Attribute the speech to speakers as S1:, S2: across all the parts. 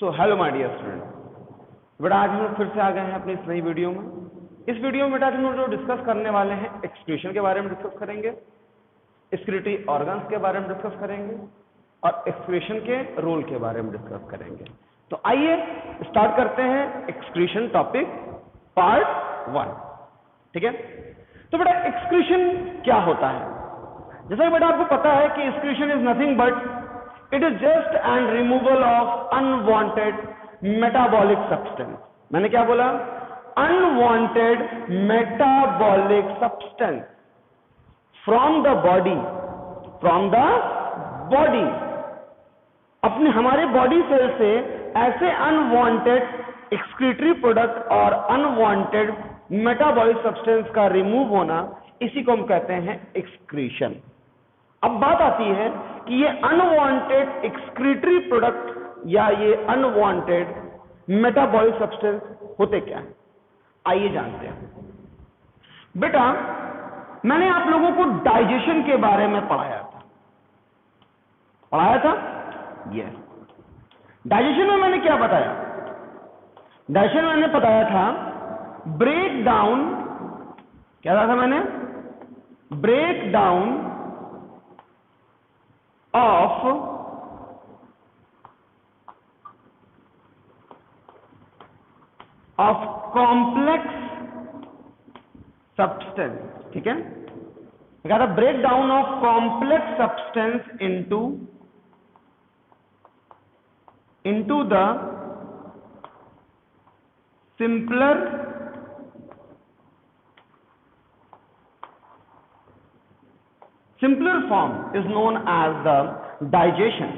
S1: So hello my dear student, बेटा आज हम लोग फिर से आ गए हैं अपनी इस नई वीडियो में। इस वीडियो में बेटा हम लोग जो डिस्कस करने वाले हैं एक्सक्रीशन के बारे में डिस्कस करेंगे, एक्सक्रीटरी ऑर्गन्स के बारे में डिस्कस करेंगे और एक्सक्रीशन के रोल के बारे में डिस्कस करेंगे। तो आइए स्टार्ट करते हैं एक्सक्रीशन टॉपिक पार्ट 1। ठीक है, तो बेटा एक्सक्रीशन क्या होता है? जैसा कि बेटा आपको पता है कि excretion is nothing but it is just and removal of unwanted metabolic substance. मैंने क्या बोला? Unwanted metabolic substance from the body, अपने हमारे बॉडी सेल से ऐसे अनवांटेड एक्सक्रीटरी प्रोडक्ट और अनवांटेड मेटाबॉलिक सब्सटेंस का रिमूव होना, इसी को हम कहते हैं एक्सक्रीशन। अब बात आती है कि ये अनवांटेड एक्सक्रीटरी प्रोडक्ट या ये अनवांटेड मेटाबॉलिक सब्सटेंस होते क्या हैं? आइए जानते हैं। बेटा मैंने आप लोगों को डाइजेशन के बारे में पढ़ाया था यस। डाइजेशन में मैंने क्या बताया? डाइजेशन में मैंने बताया था ब्रेक डाउन, क्या था मैंने? Break down of complex substance. ठीक है, क्या था? Break down of complex substance into the simpler form is known as the digestion।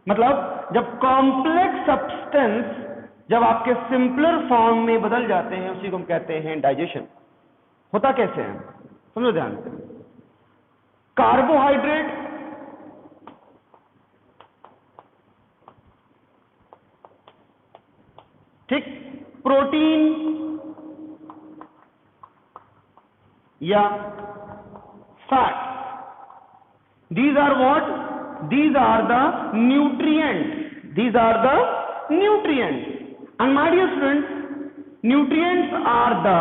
S1: मतलब जब कॉम्प्लेक्स सब्सटेंस जब आपके सिंपलर फॉर्म में बदल जाते हैं, उसी को हम कहते हैं डाइजेशन। होता कैसे है समझो ध्यान से। कार्बोहाइड्रेट ठीक, प्रोटीन या fat, these are what? These are the nutrients। And my dear students, nutrients are the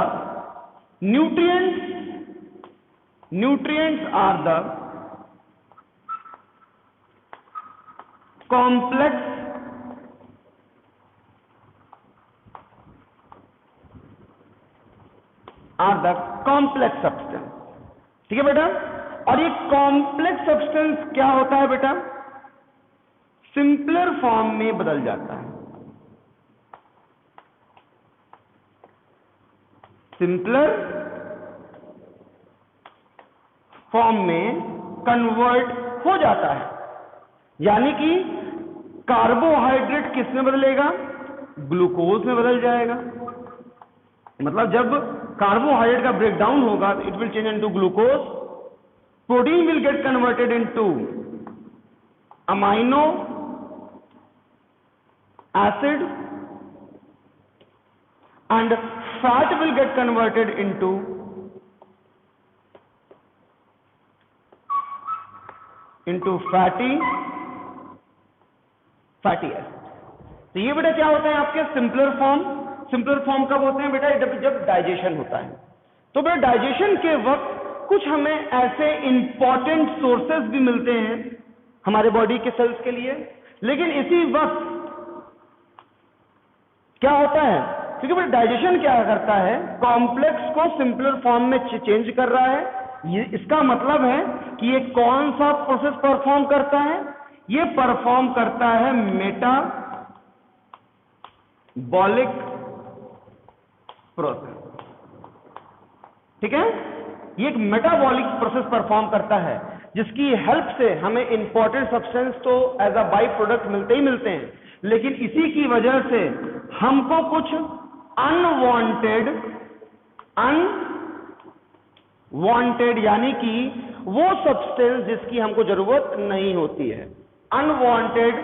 S1: complex substance. ठीक है बेटा, और ये कॉम्प्लेक्स सब्सटेंस क्या होता है बेटा? सिंपलर फॉर्म में बदल जाता है, सिंपलर फॉर्म में कन्वर्ट हो जाता है। यानी कि कार्बोहाइड्रेट किस में बदलेगा? ग्लूकोज में बदल जाएगा। मतलब जब कार्बोहाइड्रेट का ब्रेकडाउन होगा, it will change into glucose. Protein will get converted into amino acid and fat will get converted into fatty acid। तो ये बेटा क्या होते हैं आपके सिंपलर फॉर्म कब होते हैं बेटा? जब डाइजेशन होता है। तो बेटा डाइजेशन के वक्त कुछ हमें ऐसे इंपॉर्टेंट सोर्सेस भी मिलते हैं हमारे बॉडी के सेल्स के लिए, लेकिन इसी वक्त क्या होता है, क्योंकि बेटा डाइजेशन क्या करता है? कॉम्प्लेक्स को सिंपलर फॉर्म में चेंज कर रहा है। ये इसका मतलब है कि ये कौन सा प्रोसेस परफॉर्म करता है? ये परफॉर्म करता है मेटाबॉलिक प्रोसेस। ठीक है, ये एक मेटाबॉलिक प्रोसेस परफॉर्म करता है, जिसकी हेल्प से हमें इंपॉर्टेंट सब्सटेंस तो एज अ बाई प्रोडक्ट मिलते ही मिलते हैं, लेकिन इसी की वजह से हमको कुछ अनवांटेड यानी कि वो सब्सटेंस जिसकी हमको जरूरत नहीं होती है, अनवांटेड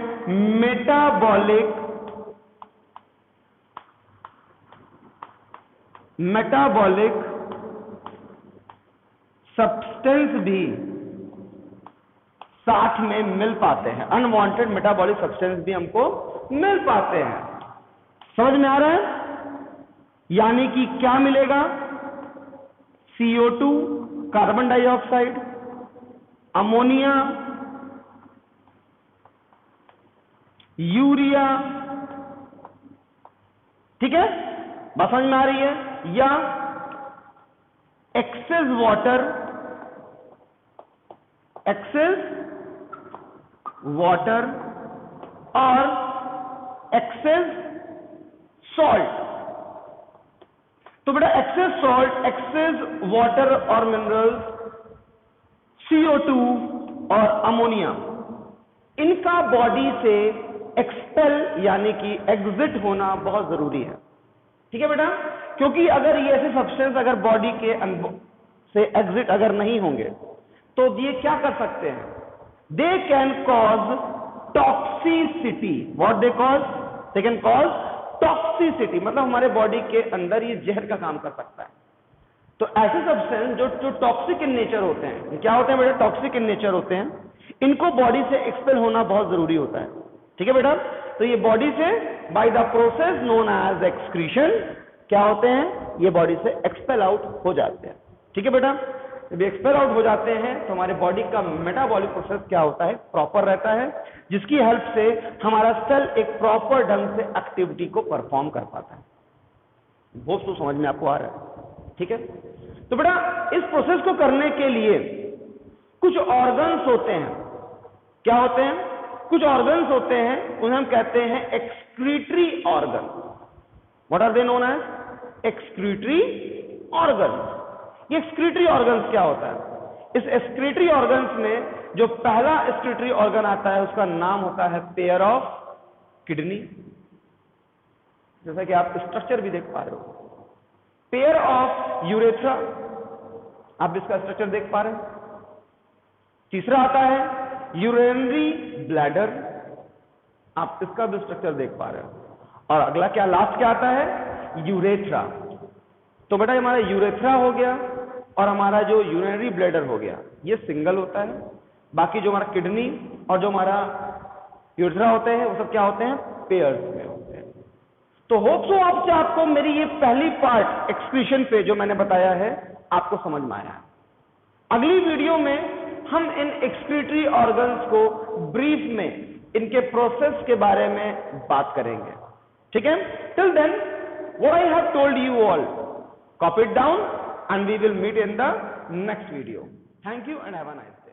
S1: मेटाबॉलिक सब्सटेंस भी साथ में मिल पाते हैं, अनवांटेड मेटाबॉलिक सब्सटेंस भी हमको मिल पाते हैं। समझ में आ रहा है? यानी कि क्या मिलेगा? CO2 carbon dioxide, ammonia, urea, ठीक है, बात समझ में आ रही है? या एक्सेस वाटर, और एक्सेस सॉल्ट। तो बेटा एक्सेस सॉल्ट, एक्सेस वाटर और मिनरल्स, CO2 और अमोनिया, इनका बॉडी से एक्सपेल यानी कि एग्जिट होना बहुत जरूरी है। ठीक है बेटा, क्योंकि अगर ये ऐसे सब्सटेंस अगर बॉडी के से एग्जिट अगर नहीं होंगे तो ये क्या कर सकते हैं? They can cause toxicity. What they cause? They can cause toxicity, मतलब हमारे बॉडी के अंदर ये जहर का काम कर सकता है। तो ऐसे सब्सटेंस जो टॉक्सिक इन नेचर होते हैं, क्या होते हैं बेटा? टॉक्सिक इन नेचर होते हैं, इनको बॉडी से एक्सपेल होना बहुत जरूरी होता है। ठीक है बेटा, तो ये बॉडी से by the process known as excretion क्या होते हैं? ये बॉडी से एक्सपेल आउट हो जाते हैं। ठीक है बेटा, जब एक्सपेल आउट हो जाते हैं तो हमारे बॉडी का मेटाबॉलिक प्रोसेस क्या होता है? प्रॉपर रहता है, जिसकी हेल्प से हमारा सेल एक प्रॉपर ढंग से एक्टिविटी को परफॉर्म कर पाता है। वो तो समझ में आपको आ रहा है? ठीक है, तो बेटा इस प्रोसेस को करने के लिए कुछ ऑर्गन्स होते हैं। क्या होते हैं? कुछ ऑर्गन्स होते हैं, उन्हें हम कहते हैं excretory organ. What are they known as? Excretory organ. ये एक्सक्रीटरी ऑर्गन्स क्या होता है? इस एक्सक्रीटरी ऑर्गन्स में जो पहला एक्सक्रीटरी ऑर्गन आता है उसका नाम होता है पेयर ऑफ किडनी। जैसा कि आप स्ट्रक्चर भी देख पा रहे हो। पेयर ऑफ यूरेथ्रा, आप इसका स्ट्रक्चर देख पा रहे हैं। तीसरा आता है यूरिनरी ब्लैडर, आप इसका भी स्ट्रक्चर देख पा रहे हो। और अगला क्या, लास्ट क्या आता है? यूरेथ्रा। तो बेटा हमारा यूरेथ्रा हो गया और हमारा जो यूरिनरी ब्लैडर हो गया, ये सिंगल होता है। बाकी जो हमारा किडनी और जो हमारा यूरेथ्रा होते हैं वो सब क्या होते हैं? पेयर्स में होते हैं। तो होप सो आपको मेरी ये पहली पार्ट एक्सक्रीशन पे जो मैंने बताया है आपको समझ में आया है। अगली वीडियो में हम इन एक्सक्रीटरी ऑर्गन्स को ब्रीफ में इनके प्रोसेस के बारे में बात करेंगे। ठीक है, till then what I have told you all, copy it down and we will meet in the next video. Thank you and have a nice day.